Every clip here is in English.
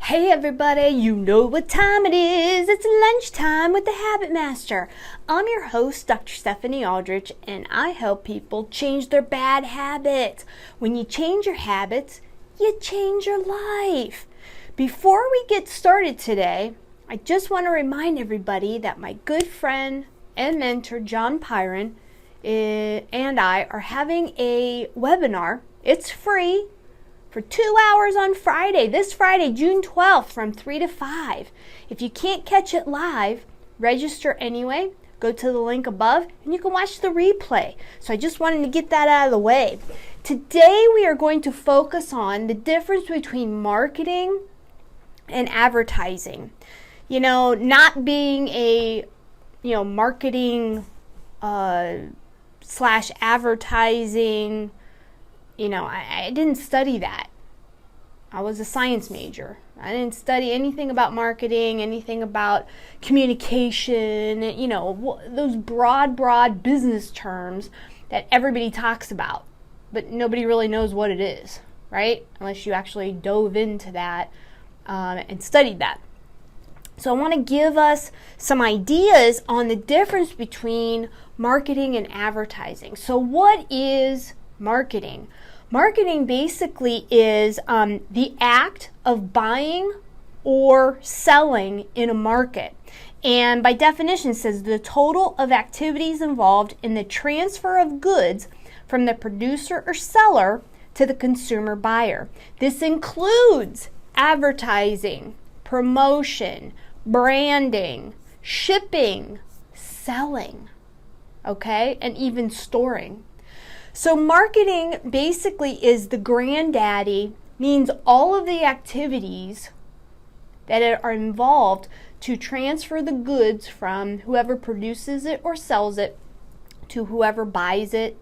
Hey everybody, you know what time it is. It's lunchtime with the Habit Master. I'm your host, Dr. Stephanie Aldrich, and I help people change their bad habits. When you change your habits, you change your life. Before we get started today, I just want to remind everybody that my good friend and mentor, John Pyron, and I are having a webinar. It's free. For 2 hours on Friday, this Friday, June 12th, from 3 to 5. If you can't catch it live, register anyway. Go to the link above and you can watch the replay. So I just wanted to get that out of the way. Today we are going to focus on the difference between marketing and advertising. You know, not being a, marketing slash advertising. I didn't study that. I was a science major. I didn't study anything about marketing, anything about communication, those broad business terms that everybody talks about, but nobody really knows what it is, right? Unless you actually dove into that and studied that. So I want to give us some ideas on the difference between marketing and advertising. So what is marketing? Marketing basically is the act of buying or selling in a market. And by definition, it says the total of activities involved in the transfer of goods from the producer or seller to the consumer buyer. This includes advertising, promotion, branding, shipping, selling, okay, and even storing. So marketing basically is the granddaddy, means all of the activities that are involved to transfer the goods from whoever produces it or sells it to whoever buys it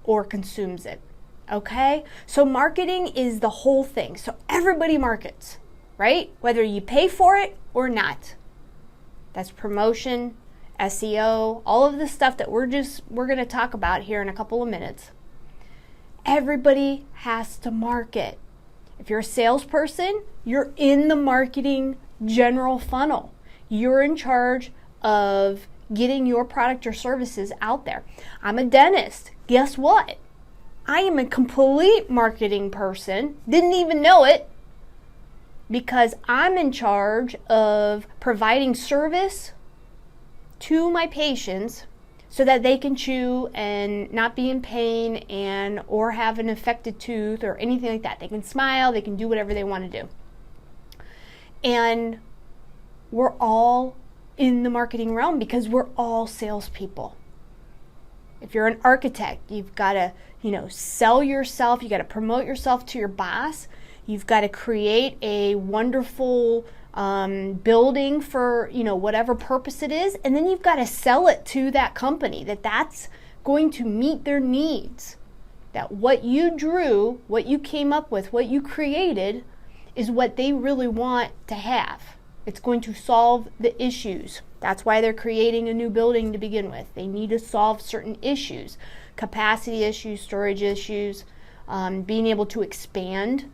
or consumes it. Okay? So marketing is the whole thing. So everybody markets, right? Whether you pay for it or not. That's promotion, SEO, all of the stuff that we're going to talk about here in a couple of minutes. Everybody has to market. If you're a salesperson, you're in the marketing general funnel. You're in charge of getting your product or services out there. I'm a dentist. Guess what? I am a complete marketing person. Didn't even know it, because I'm in charge of providing service to my patients so that they can chew and not be in pain or have an affected tooth or anything like that. They can smile, they can do whatever they want to do. And we're all in the marketing realm because we're all salespeople. If you're an architect, you've got to, sell yourself, you got to promote yourself to your boss. You've got to create a wonderful building for whatever purpose it is, and then you've got to sell it to that company that's going to meet their needs, that what you drew, what you came up with, what you created is what they really want to have. It's going to solve the issues. That's why they're creating a new building to begin with. They need to solve certain issues, capacity issues, storage issues, being able to expand.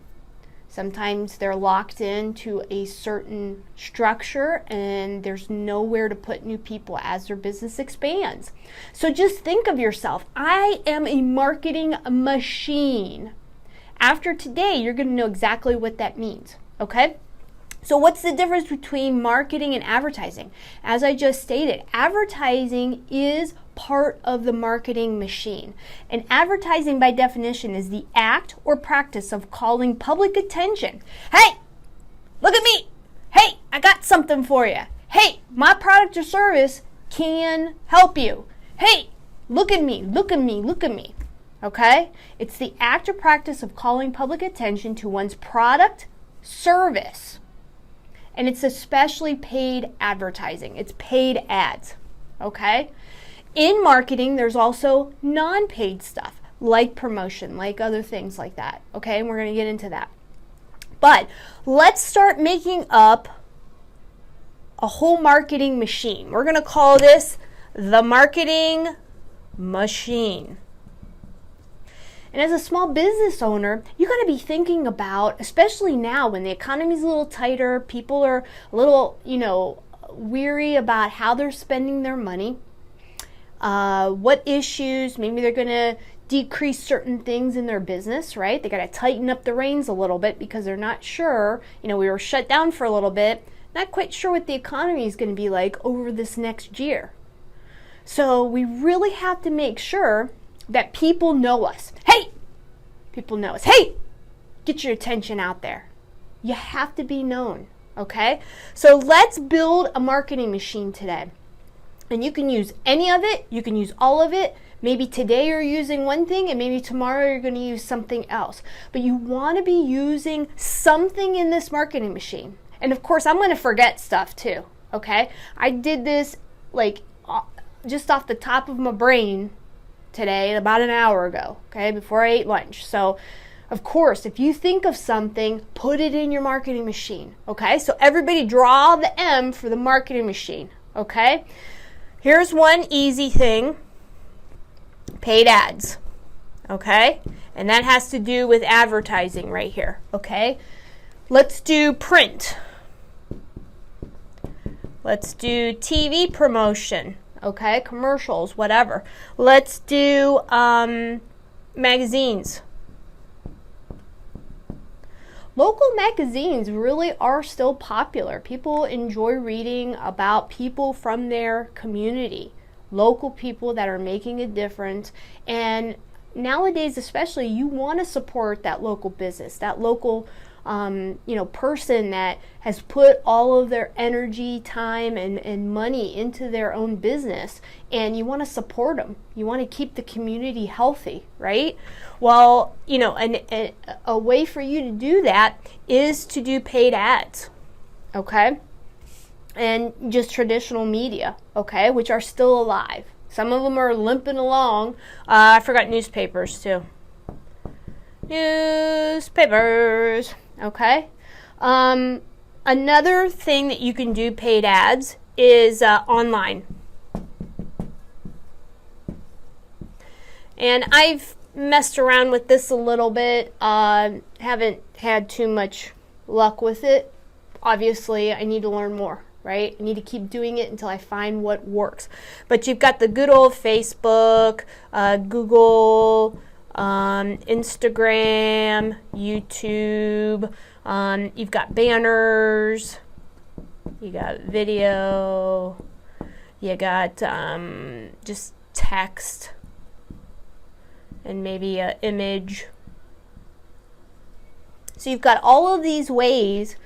Sometimes they're locked into a certain structure and there's nowhere to put new people as their business expands. So just think of yourself. I am a marketing machine. After today, you're going to know exactly what that means, okay? So what's the difference between marketing and advertising? As I just stated, advertising is part of the marketing machine. And advertising by definition is the act or practice of calling public attention. Hey, look at me. Hey, I got something for you. Hey, my product or service can help you. Hey, look at me, look at me, look at me. Okay? It's the act or practice of calling public attention to one's product, service. And it's especially paid advertising. It's paid ads. Okay? In marketing, there's also non-paid stuff, like promotion, like other things like that. Okay, and we're going to get into that. But let's start making up a whole marketing machine. We're going to call this the marketing machine. And as a small business owner, you got to be thinking about, especially now when the economy's a little tighter, people are a little, weary about how they're spending their money, what issues, maybe they're going to decrease certain things in their business, right? They got to tighten up the reins a little bit because they're not sure. We were shut down for a little bit, not quite sure what the economy is going to be like over this next year. So we really have to make sure that people know us. Hey! People know us. Hey! Get your attention out there. You have to be known, okay? So let's build a marketing machine today. And you can use any of it. You can use all of it. Maybe today you're using one thing and maybe tomorrow you're going to use something else. But you want to be using something in this marketing machine. And of course, I'm going to forget stuff too, okay? I did this just off the top of my brain today, about an hour ago, okay, before I ate lunch. So, of course, if you think of something, put it in your marketing machine, okay? So everybody draw the M for the marketing machine, okay? Here's one easy thing. Paid ads, okay? And that has to do with advertising right here, okay? Let's do print. Let's do TV promotion, okay? Commercials, whatever. Let's do magazines. Local magazines really are still popular. People enjoy reading about people from their community. Local people that are making a difference, and nowadays especially you want to support that local business, that local person that has put all of their energy, time, and money into their own business, and you want to support them. You want to keep the community healthy, right? Well, a way for you to do that is to do paid ads, okay? And just traditional media, okay, which are still alive. Some of them are limping along. I forgot newspapers too. Newspapers, okay. Another thing that you can do paid ads is online. And I've messed around with this a little bit. Haven't had too much luck with it. Obviously, I need to learn more. Right? I need to keep doing it until I find what works. But you've got the good old Facebook, Google, Instagram, YouTube. You've got banners. You got video. You got just text and maybe an image. So you've got all of these ways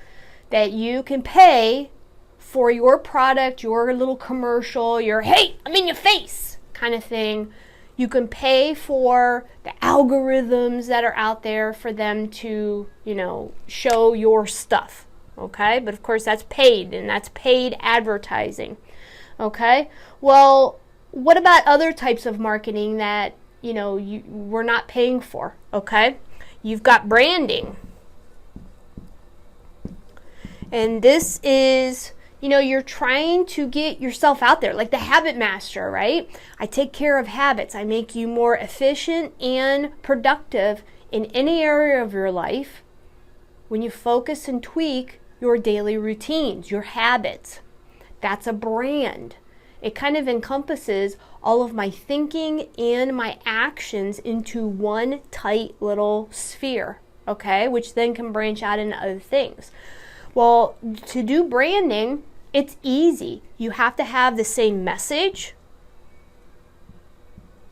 that you can pay for your product, your little commercial, your, hey, I'm in your face kind of thing. You can pay for the algorithms that are out there for them to, show your stuff, okay? But of course that's paid, and that's paid advertising, okay? Well, what about other types of marketing that, we're not paying for, okay? You've got branding. And this is, you're trying to get yourself out there, like the habit master, right? I take care of habits. I make you more efficient and productive in any area of your life when you focus and tweak your daily routines, your habits. That's a brand. It kind of encompasses all of my thinking and my actions into one tight little sphere, okay? Which then can branch out into other things. Well, to do branding, it's easy. You have to have the same message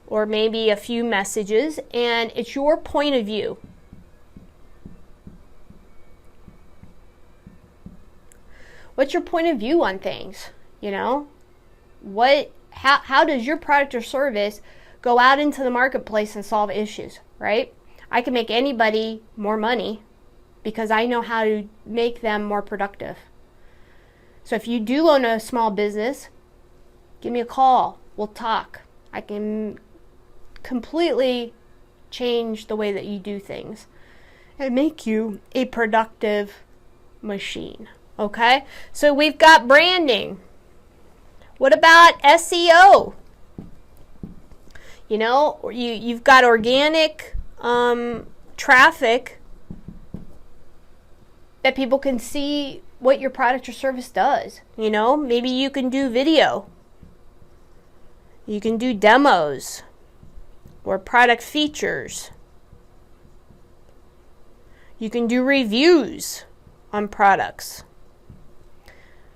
or maybe a few messages, and it's your point of view. What's your point of view on things? How does your product or service go out into the marketplace and solve issues, right? I can make anybody more money because I know how to make them more productive. So if you do own a small business, give me a call. We'll talk. I can completely change the way that you do things and make you a productive machine. Okay? So we've got branding. What about SEO? You've got organic traffic that people can see what your product or service does. You know, maybe you can do video. You can do demos or product features. You can do reviews on products.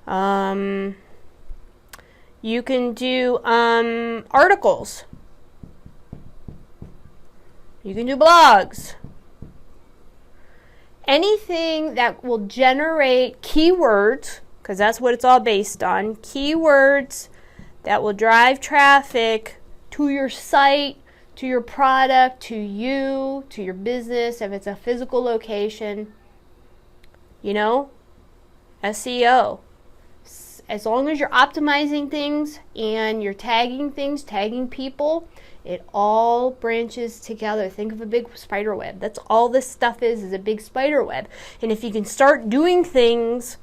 You can do articles. You can do blogs. Anything that will generate keywords, because that's what it's all based on, keywords that will drive traffic to your site, to your product, to you, to your business, if it's a physical location. You know, SEO. As long as you're optimizing things and you're tagging things, tagging people, it all branches together. Think of a big spider web. That's all this stuff is a big spider web. And if you can start doing things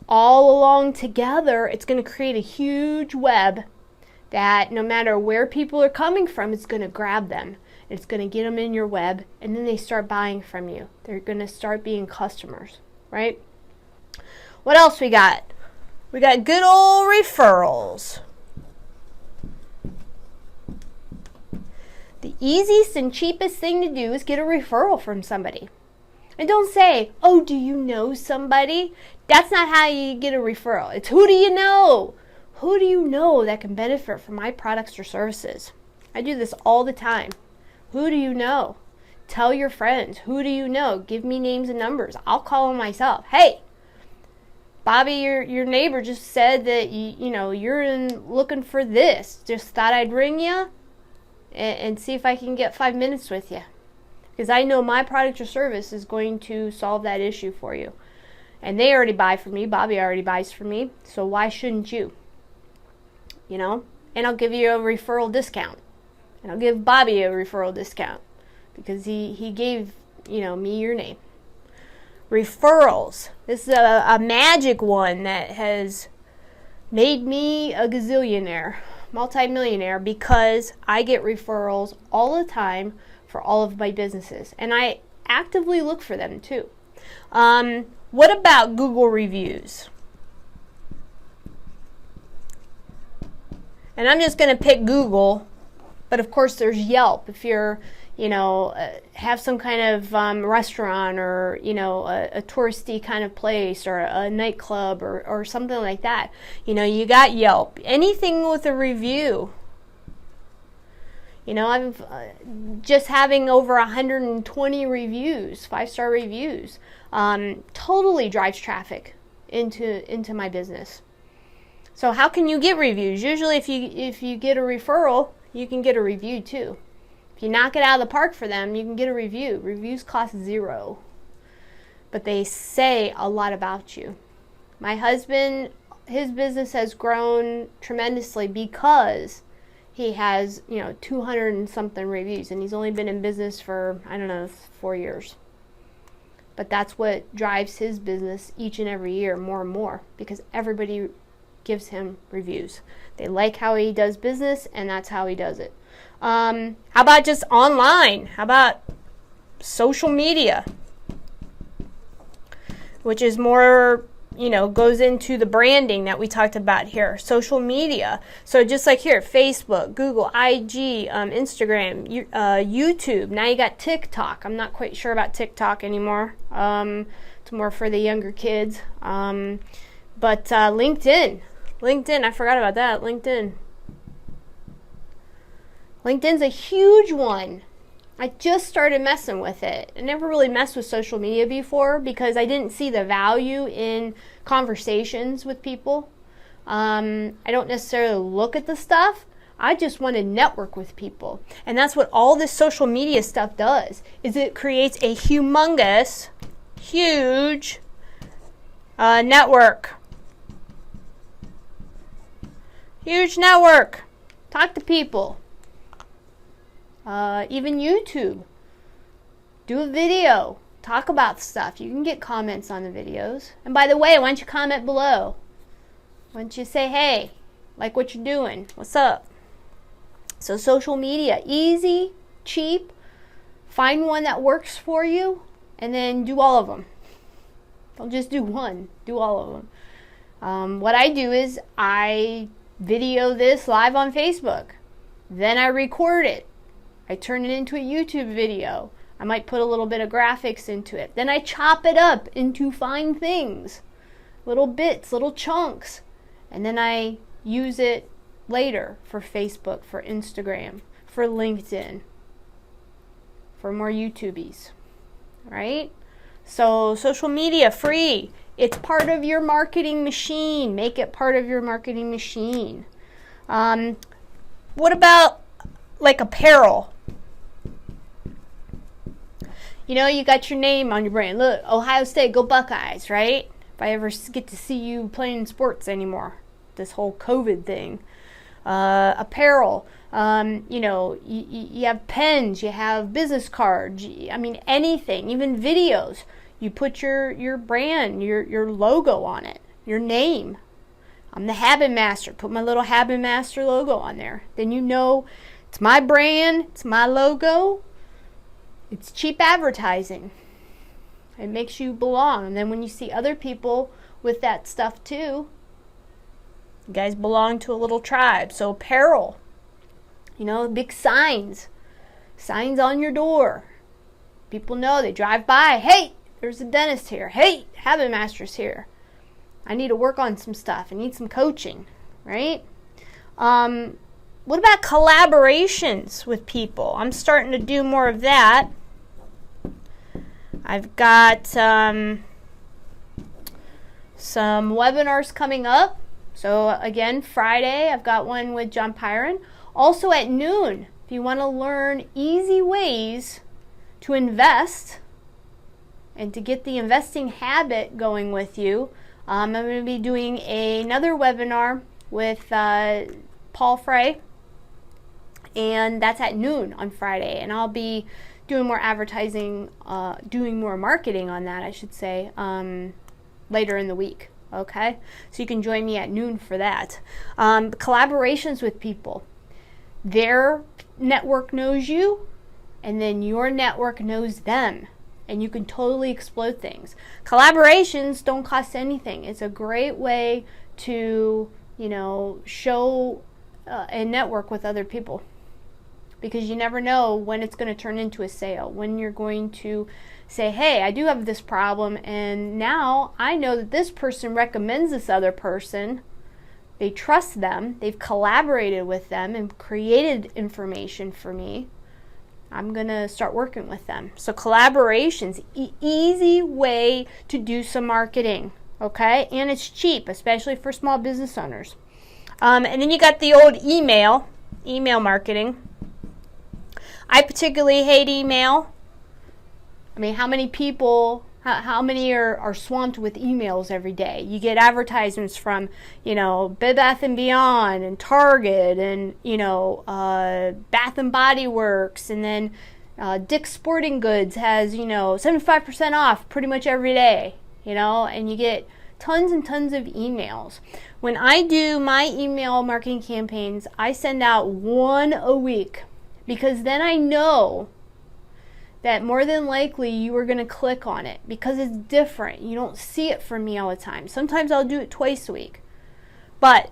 all along together, it's going to create a huge web that no matter where people are coming from, it's going to grab them. It's going to get them in your web, and then they start buying from you. They're going to start being customers, right? What else we got? We got good old referrals. The easiest and cheapest thing to do is get a referral from somebody. And don't say, oh, do you know somebody? That's not how you get a referral. It's who do you know? Who do you know that can benefit from my products or services? I do this all the time. Who do you know? Tell your friends. Who do you know? Give me names and numbers. I'll call them myself. Hey, Bobby, your neighbor just said that you're looking for this. Just thought I'd ring you and see if I can get 5 minutes with you. Because I know my product or service is going to solve that issue for you. And they already buy from me. Bobby already buys from me. So why shouldn't you? You know? And I'll give you a referral discount. And I'll give Bobby a referral discount. Because he gave, me your name. Referrals. This is a magic one that has made me a gazillionaire, multi-millionaire, because I get referrals all the time for all of my businesses. And I actively look for them too. What about Google reviews? And I'm just going to pick Google, but of course there's Yelp if you're have some kind of restaurant or, a touristy kind of place or a nightclub or something like that. You got Yelp. Anything with a review. I'm just having over 120 reviews, 5-star reviews, totally drives traffic into my business. So how can you get reviews? Usually if you get a referral, you can get a review too. If you knock it out of the park for them, you can get a review. Reviews cost $0. But they say a lot about you. My husband, his business has grown tremendously because he has, 200 and something reviews. And he's only been in business for, 4 years. But that's what drives his business each and every year more and more. Because everybody gives him reviews. They like how he does business, and that's how he does it. How about just online? How about social media? Which is more, goes into the branding that we talked about here. Social media. So just like here, Facebook, Google, IG, Instagram, YouTube. Now you got TikTok. I'm not quite sure about TikTok anymore. It's more for the younger kids. But LinkedIn. LinkedIn, I forgot about that. LinkedIn's a huge one. I just started messing with it. I never really messed with social media before because I didn't see the value in conversations with people. I don't necessarily look at the stuff. I just want to network with people. And that's what all this social media stuff does, is it creates a humongous, huge network. Huge network. Talk to people. Even YouTube. Do a video. Talk about stuff. You can get comments on the videos. And by the way, why don't you comment below? Why don't you say, hey, like what you're doing. What's up? So social media. Easy, cheap, Find one that works for you and then do all of them. Don't just do one, do all of them. What I do is I video this live on Facebook. Then I record it. I turn it into a YouTube video. I might put a little bit of graphics into it. Then I chop it up into fine things, little bits, little chunks. And then I use it later for Facebook, for Instagram, for LinkedIn, for more YouTubies, right? So social media, free. It's part of your marketing machine. Make it part of your marketing machine. What about like apparel? You know, you got your name on your brand. Look, Ohio State, go Buckeyes, right? If I ever get to see you playing sports anymore, this whole COVID thing. Apparel, you know, you have pens, you have business cards, I mean, anything, even videos. You put your brand, your logo on it, your name. I'm the Habit Master. Put my little Habit Master logo on there. Then you know it's my brand, it's my logo. It's cheap advertising. It makes you belong. And then when you see other people with that stuff too, you guys belong to a little tribe. So apparel, you know, big signs on your door. People know, they drive by. Hey, there's a dentist here. Hey, Habit Master's here. I need to work on some stuff. I need some coaching, right? What about collaborations with people? I'm starting to do more of that. I've got some webinars coming up. So again, Friday, I've got one with John Pyron. Also at noon, if you want to learn easy ways to invest and to get the investing habit going with you, I'm going to be doing another webinar with Paul Frey, and that's at noon on Friday. And I'll be doing more advertising, doing more marketing on that, I should say, later in the week. Okay, so you can join me at noon for that. Collaborations with people. Their network knows you, and then your network knows them, and you can totally explode things. Collaborations don't cost anything. It's a great way to, you know, show and network with other people, because you never know when it's going to turn into a sale, when you're going to say, hey, I do have this problem, and now I know that this person recommends this other person. They trust them. They've collaborated with them and created information for me. I'm going to start working with them. So collaborations, easy way to do some marketing, okay? And it's cheap, especially for small business owners. And then you got the old email marketing. I particularly hate email. I mean, how many people, how many are swamped with emails every day? You get advertisements from, you know, Bed Bath & Beyond and Target and, you know, Bath & Body Works, and then Dick's Sporting Goods has, you know, 75% off pretty much every day, you know, and you get tons and tons of emails. When I do my email marketing campaigns, I send out one a week, because then I know that more than likely you are going to click on it, because it's different. You don't see it from me all the time. Sometimes I'll do it twice a week. But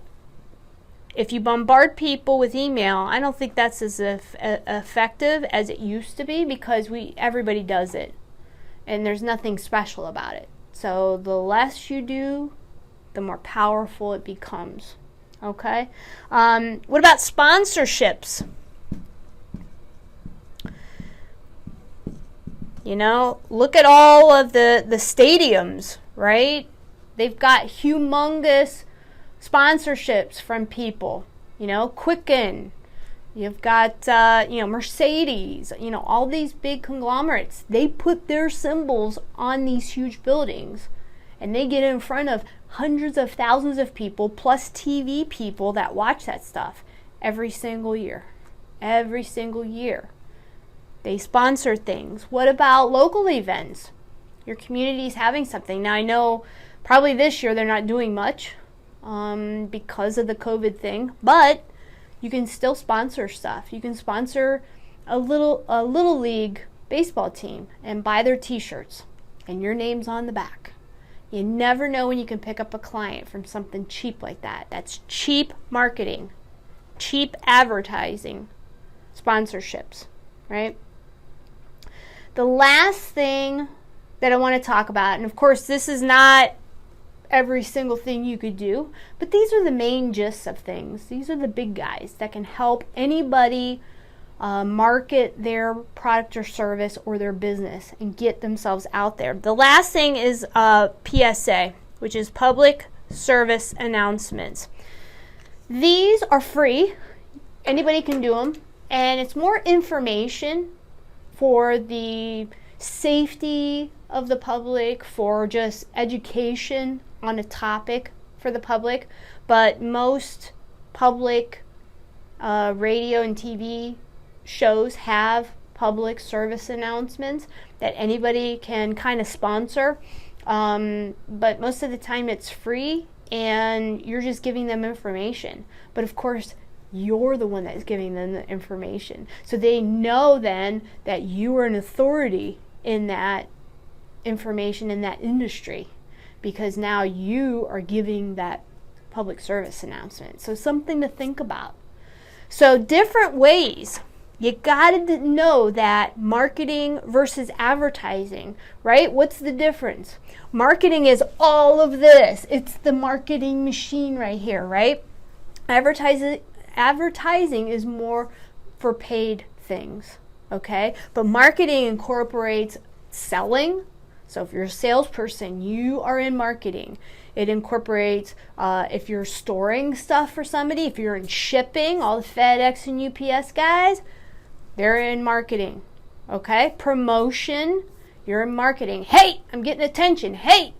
if you bombard people with email, I don't think that's as effective as it used to be, because everybody does it, and there's nothing special about it. So the less you do, the more powerful it becomes. Okay? What about sponsorships? You know, look at all of the stadiums, right? They've got humongous sponsorships from people. You know, Quicken. You've got, you know, Mercedes. You know, all these big conglomerates. They put their symbols on these huge buildings, and they get in front of hundreds of thousands of people, plus TV people that watch that stuff every single year. Every single year. They sponsor things. What about local events? Your community's having something. Now, I know probably this year they're not doing much because of the COVID thing, but you can still sponsor stuff. You can sponsor a little league baseball team and buy their t-shirts and your name's on the back. You never know when you can pick up a client from something cheap like that. That's cheap marketing, cheap advertising, sponsorships, right? The last thing that I want to talk about, and of course this is not every single thing you could do, but these are the main gists of things. These are the big guys that can help anybody market their product or service or their business and get themselves out there. The last thing is PSA, which is public service announcements. These are free. Anybody can do them, and it's more information for the safety of the public, for just education on a topic for the public. But most public radio and TV shows have public service announcements that anybody can kind of sponsor, but most of the time it's free and you're just giving them information. But of course you're the one that's giving them the information, so they know then that you are an authority in that information in that industry, because now you are giving that public service announcement. So something to think about. So different ways. You gotta know that marketing versus advertising, right? What's the difference? Marketing is all of this. It's the marketing machine right here, right? Advertising is more for paid things, okay? But marketing incorporates selling. So if you're a salesperson, you are in marketing. It incorporates if you're storing stuff for somebody, if you're in shipping, all the FedEx and UPS guys, they're in marketing, okay? Promotion, you're in marketing. Hey, I'm getting attention. Hey,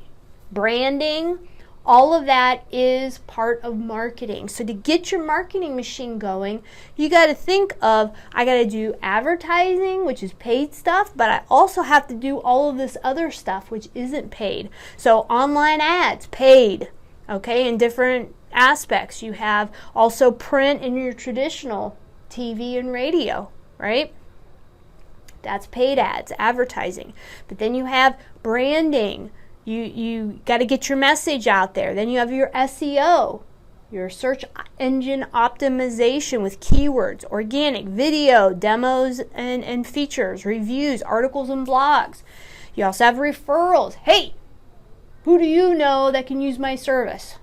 branding, all of that is part of marketing. So to get your marketing machine going, you got to think of, I got to do advertising, which is paid stuff, but I also have to do all of this other stuff, which isn't paid. So online ads, paid, okay, in different aspects. You have also print and your traditional TV and radio, right? That's paid ads, advertising. But then you have branding. You got to get your message out there. Then you have your SEO, your search engine optimization with keywords, organic, video, demos and features, reviews, articles and blogs. You also have referrals. Hey, who do you know that can use my service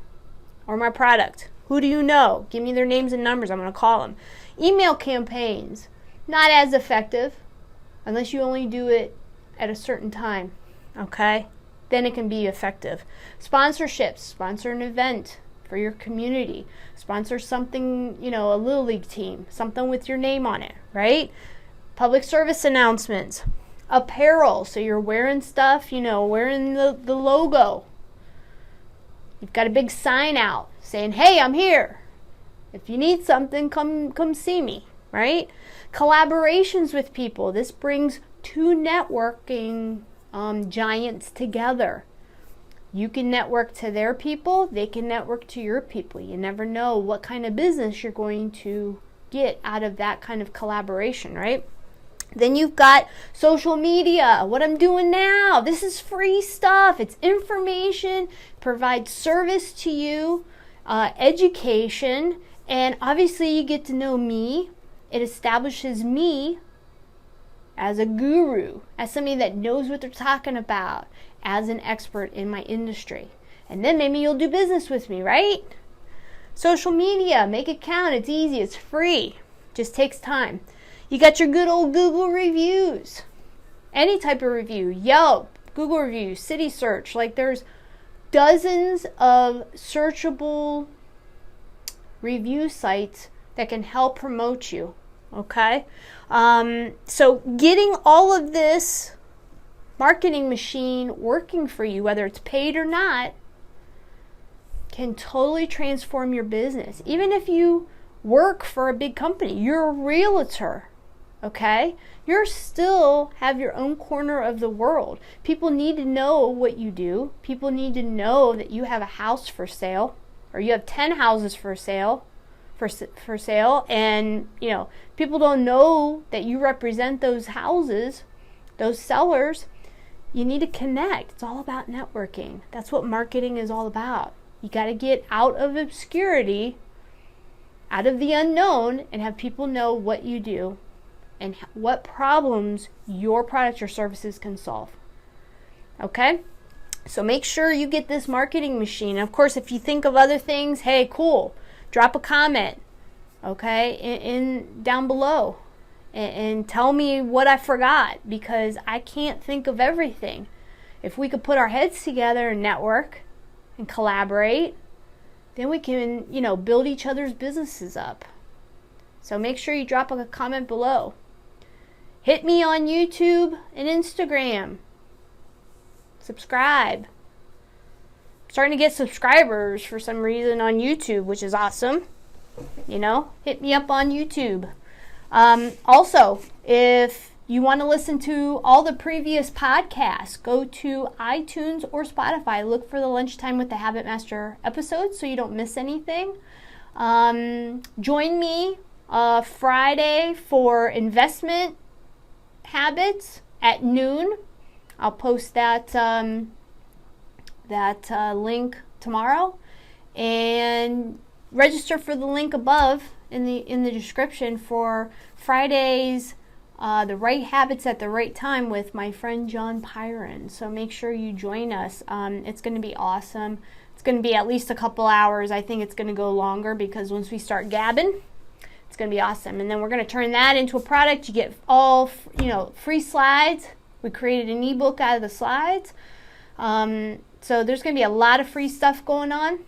or my product? Who do you know? Give me their names and numbers. I'm going to call them. Email campaigns. Not as effective unless you only do it at a certain time, okay? Then it can be effective. Sponsorships, sponsor an event for your community. Sponsor something, a Little League team, something with your name on it, right? Public service announcements. Apparel, so you're wearing stuff, wearing the logo. You've got a big sign out saying, hey, I'm here. If you need something, come see me, right? Collaborations with people. This brings two networking giants together. You can network to their people, they can network to your people. You never know what kind of business you're going to get out of that kind of collaboration, right? Then you've got social media. What I'm doing now, this is free stuff. It's information, provides service to you, education, and obviously you get to know me. It establishes me as a guru, as somebody that knows what they're talking about, as an expert in my industry. And then maybe you'll do business with me, right? Social media, make it count. It's easy, it's free. Just takes time. You got your good old Google reviews. Any type of review, Yelp, Google reviews, City Search. Like there's dozens of searchable review sites that can help promote you. Okay, so getting all of this marketing machine working for you, whether it's paid or not, can totally transform your business. Even if you work for a big company, you're a realtor, okay? You still have your own corner of the world. People need to know what you do. People need to know that you have a house for sale, or you have 10 houses for sale. For sale, and people don't know that you represent those houses those sellers, you need to connect. It's all about networking. That's what marketing is all about. You got to get out of obscurity, out of the unknown, and have people know what you do and what problems your products or services can solve. Okay? So make sure you get this marketing machine. And of course, if you think of other things, hey, cool, drop a comment, okay, in down below. And tell me what I forgot, because I can't think of everything. If we could put our heads together and network and collaborate, then we can, build each other's businesses up. So make sure you drop a comment below. Hit me on YouTube and Instagram. Subscribe. I'm starting to get subscribers for some reason on YouTube, which is awesome. Hit me up on YouTube. Also, if you want to listen to all the previous podcasts, go to iTunes or Spotify. Look for the Lunchtime with the Habit Master episodes so you don't miss anything. Join me Friday for investment habits at noon. I'll post that link tomorrow, and register for the link above in the description for Friday's The Right Habits at the Right Time with my friend John Pyron. So make sure you join us. It's going to be awesome. It's going to be at least a couple hours. I think it's going to go longer because once we start gabbing, it's going to be awesome. And then we're going to turn that into a product. You get all free slides. We created an ebook out of the slides. So there's going to be a lot of free stuff going on,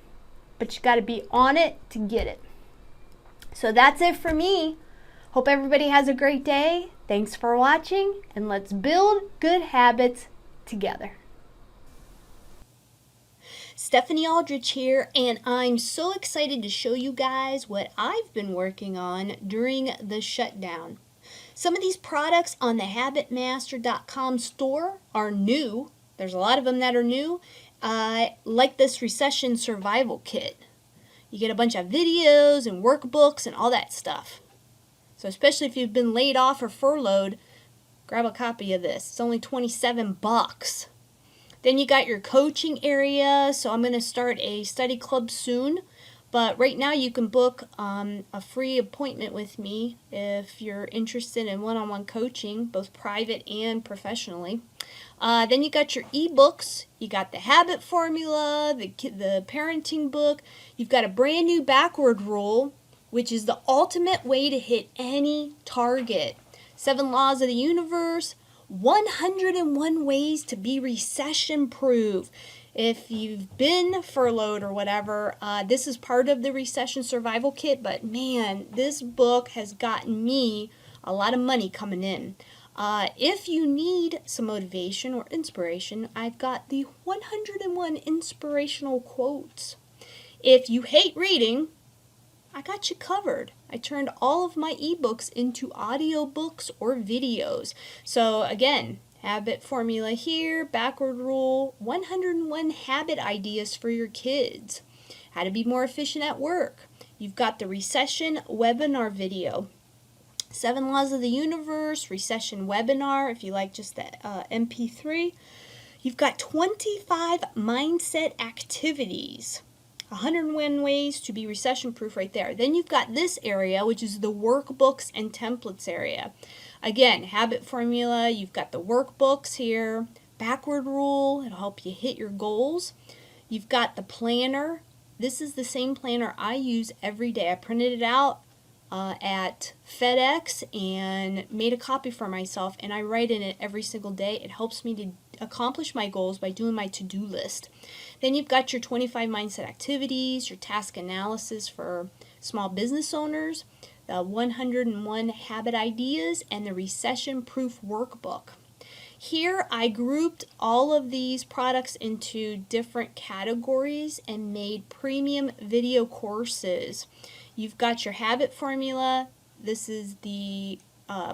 but you got to be on it to get it. So that's it for me. Hope everybody has a great day. Thanks for watching, and let's build good habits together. Stephanie Aldrich here, and I'm so excited to show you guys what I've been working on during the shutdown. Some of these products on the habitmaster.com store are new. There's a lot of them that are new, like this recession survival kit. You get a bunch of videos and workbooks and all that stuff. So especially if you've been laid off or furloughed, grab a copy of this. It's only $27. Then you got your coaching area. So I'm going to start a study club soon. But right now you can book a free appointment with me if you're interested in one-on-one coaching, both private and professionally. Then you got your ebooks. You got the habit formula, the parenting book. You've got a brand new backward rule, which is the ultimate way to hit any target. 7 laws of the universe, 101 ways to be recession proof. If you've been furloughed or whatever, this is part of the recession survival kit, but man, this book has gotten me a lot of money coming in. If you need some motivation or inspiration, I've got the 101 inspirational quotes. If you hate reading, I got you covered. I turned all of my ebooks into audiobooks or videos. So again, habit formula here, backward rule, 101 habit ideas for your kids. How to be more efficient at work. You've got the recession webinar video. 7 laws of the universe, recession webinar, if you like just the MP3. You've got 25 mindset activities. 101 ways to be recession proof right there. Then you've got this area, which is the workbooks and templates area. Again, habit formula, you've got the workbooks here, backward rule, it'll help you hit your goals. You've got the planner. This is the same planner I use every day. I printed it out at FedEx and made a copy for myself, and I write in it every single day. It helps me to accomplish my goals by doing my to-do list. Then you've got your 25 mindset activities, your task analysis for small business owners, the 101 habit ideas, and the recession proof workbook. Here I grouped all of these products into different categories and made premium video courses. You've got your habit formula. This is the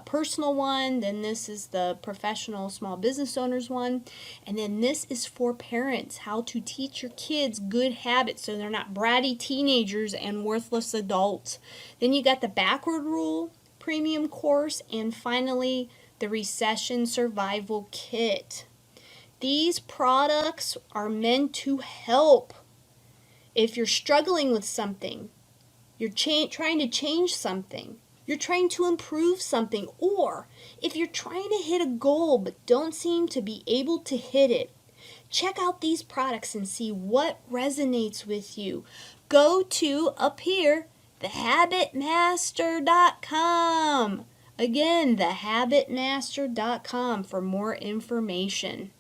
personal one. Then this is the professional small business owners one. And then this is for parents, how to teach your kids good habits so they're not bratty teenagers and worthless adults. Then you got the backward rule premium course, and finally the Recession Survival Kit. These products are meant to help. If you're struggling with something, you're trying to change something, you're trying to improve something, or if you're trying to hit a goal but don't seem to be able to hit it, check out these products and see what resonates with you. Go to, up here, thehabitmaster.com. Again, thehabitmaster.com for more information.